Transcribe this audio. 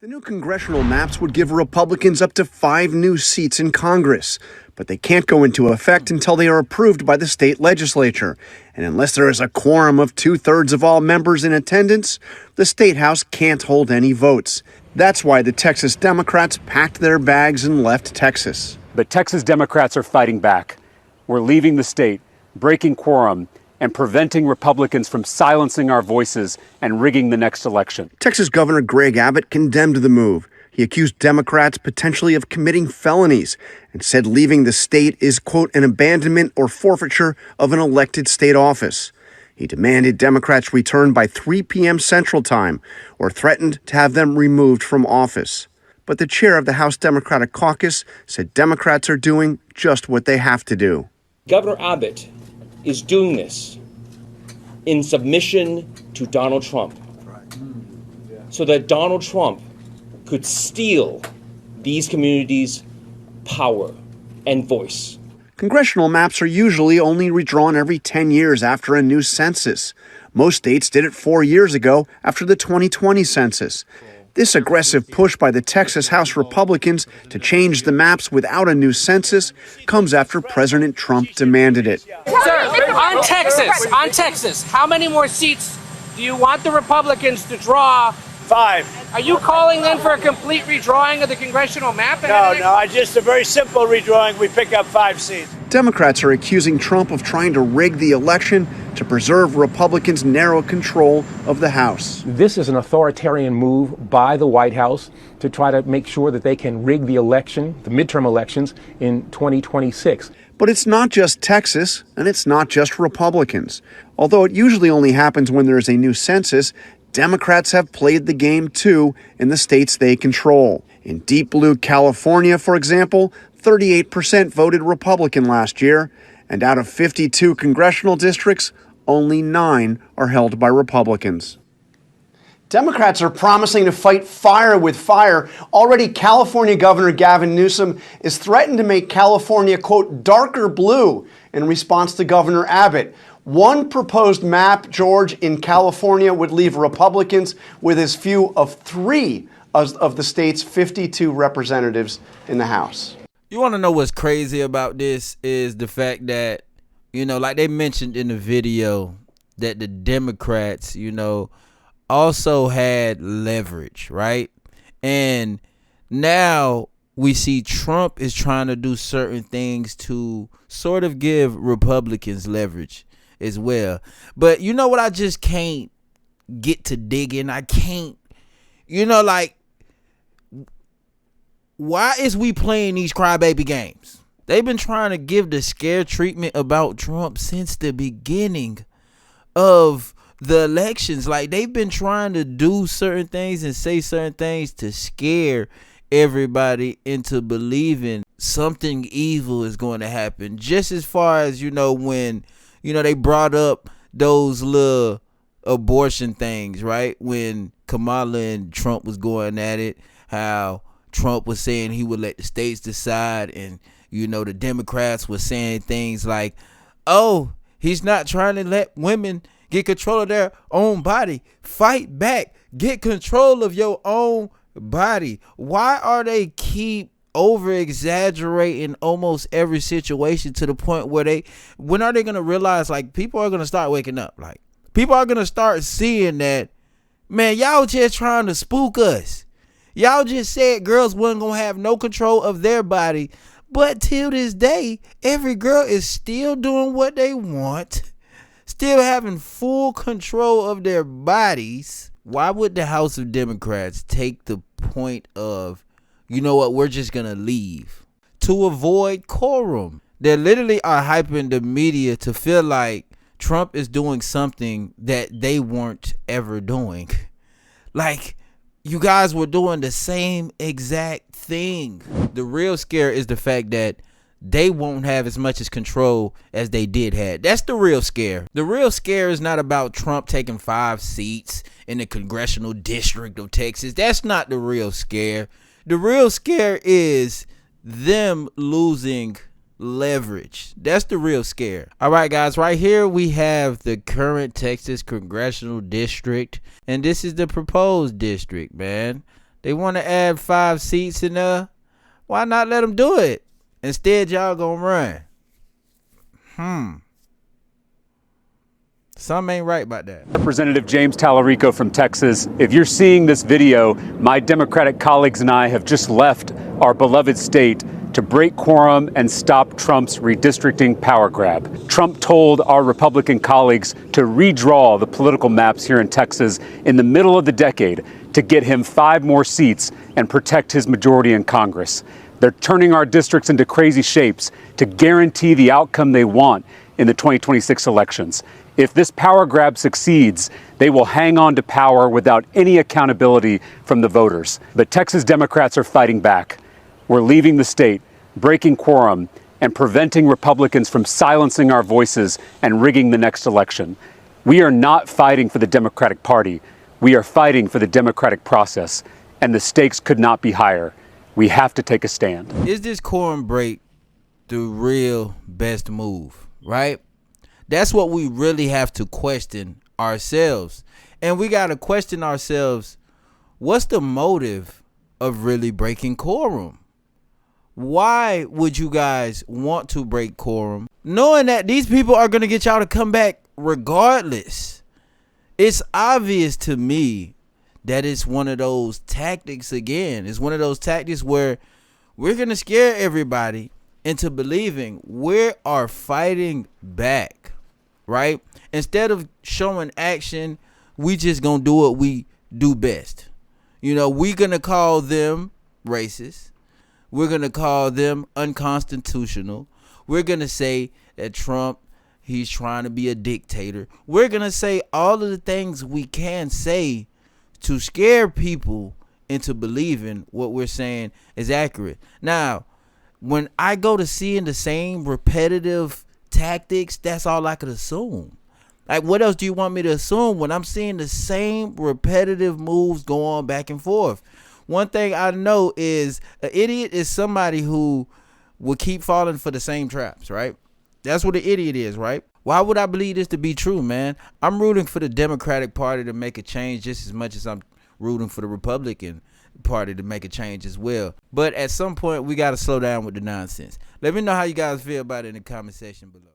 The new congressional maps would give Republicans up to 5 new seats in Congress, but they can't go into effect until they are approved by the state legislature. And unless there is a quorum of 2/3 of all members in attendance, the state house can't hold any votes. That's why the Texas Democrats packed their bags and left Texas. But Texas Democrats are fighting back. We're leaving the state, breaking quorum, and preventing Republicans from silencing our voices and rigging the next election. Texas Governor Greg Abbott condemned the move. He accused Democrats potentially of committing felonies and said leaving the state is, quote, an abandonment or forfeiture of an elected state office. He demanded Democrats return by 3 p.m. Central Time or threatened to have them removed from office. But the chair of the House Democratic Caucus said Democrats are doing just what they have to do. Governor Abbott is doing this in submission to Donald Trump so that Donald Trump could steal these communities' power and voice. Congressional maps are usually only redrawn every 10 years after a new census. Most states did it 4 years ago after the 2020 census. This aggressive push by the Texas House Republicans to change the maps without a new census comes after President Trump demanded it. Sir, on Texas, how many more seats do you want the Republicans to draw? 5. Are you calling then for a complete redrawing of the congressional map? No, just a very simple redrawing. We pick up 5 seats. Democrats are accusing Trump of trying to rig the election to preserve Republicans' narrow control of the House. This is an authoritarian move by the White House to try to make sure that they can rig the election, the midterm elections, in 2026. But it's not just Texas, and it's not just Republicans. Although it usually only happens when there is a new census, Democrats have played the game too in the states they control. In deep blue California, for example, 38% voted Republican last year, and out of 52 congressional districts, only 9 are held by Republicans. Democrats are promising to fight fire with fire. Already, California Governor Gavin Newsom is threatened to make California, quote, darker blue in response to Governor Abbott. One proposed map, George, in California would leave Republicans with as few of 3 of the state's 52 representatives in the House. You want to know what's crazy about this is the fact that, like they mentioned in the video, that the Democrats, also had leverage, right? And now we see Trump is trying to do certain things to sort of give Republicans leverage as well. But you know what I just can't get to digging? I can't, why is we playing these crybaby games? They've been trying to give the scare treatment about Trump since the beginning of the elections. Like, they've been trying to do certain things and say certain things to scare everybody into believing something evil is going to happen. Just as far as, when, they brought up those little abortion things, right? When Kamala and Trump was going at it, how Trump was saying he would let the states decide, and the Democrats were saying things like, oh, he's not trying to let women get control of their own body. Fight back. Get control of your own body. Why are they keep over exaggerating almost every situation to the point where when are they going to realize, like, people are going to start waking up? Like, people are going to start seeing that, man, y'all just trying to spook us. Y'all just said girls wasn't going to have no control of their body. But till this day, every girl is still doing what they want, still having full control of their bodies. Why would the House of Democrats take the point of, you know what, we're just going to leave to avoid quorum? They literally are hyping the media to feel like Trump is doing something that they weren't ever doing. Like, you guys were doing the same exact thing. The real scare is the fact that they won't have as much as control as they did have. That's the real scare. The real scare is not about Trump taking 5 seats in the congressional district of Texas. That's not the real scare. The real scare is them losing leverage. That's the real scare. All right, guys, right here we have the current Texas congressional district, and this is the proposed district, man. They want to add 5 seats in there. Why not let them do it? Instead, y'all gonna run. Something ain't right about that. Representative James Tallarico from Texas, if you're seeing this video, my Democratic colleagues and I have just left our beloved state to break quorum and stop Trump's redistricting power grab. Trump told our Republican colleagues to redraw the political maps here in Texas in the middle of the decade to get him 5 more seats and protect his majority in Congress. They're turning our districts into crazy shapes to guarantee the outcome they want in the 2026 elections. If this power grab succeeds, they will hang on to power without any accountability from the voters. But Texas Democrats are fighting back. We're leaving the state, breaking quorum, and preventing Republicans from silencing our voices and rigging the next election. We are not fighting for the Democratic Party. We are fighting for the democratic process, and the stakes could not be higher. We have to take a stand. Is this quorum break the real best move, right? That's what we really have to question ourselves. And we got to question ourselves, what's the motive of really breaking quorum? Why would you guys want to break quorum, knowing that these people are going to get y'all to come back regardless? It's obvious to me that it's one of those tactics again. It's one of those tactics where we're going to scare everybody into believing we are fighting back, right? Instead of showing action, we just going to do what we do best. You know, we're going to call them racist. We're going to call them unconstitutional. We're going to say that Trump, he's trying to be a dictator. We're going to say all of the things we can say to scare people into believing what we're saying is accurate. Now, when I go to seeing the same repetitive tactics, that's all I could assume. Like, what else do you want me to assume when I'm seeing the same repetitive moves go on back and forth? One thing I know is an idiot is somebody who will keep falling for the same traps, right? That's what an idiot is, right? Why would I believe this to be true, man? I'm rooting for the Democratic Party to make a change just as much as I'm rooting for the Republican Party to make a change as well. But at some point, we got to slow down with the nonsense. Let me know how you guys feel about it in the comment section below.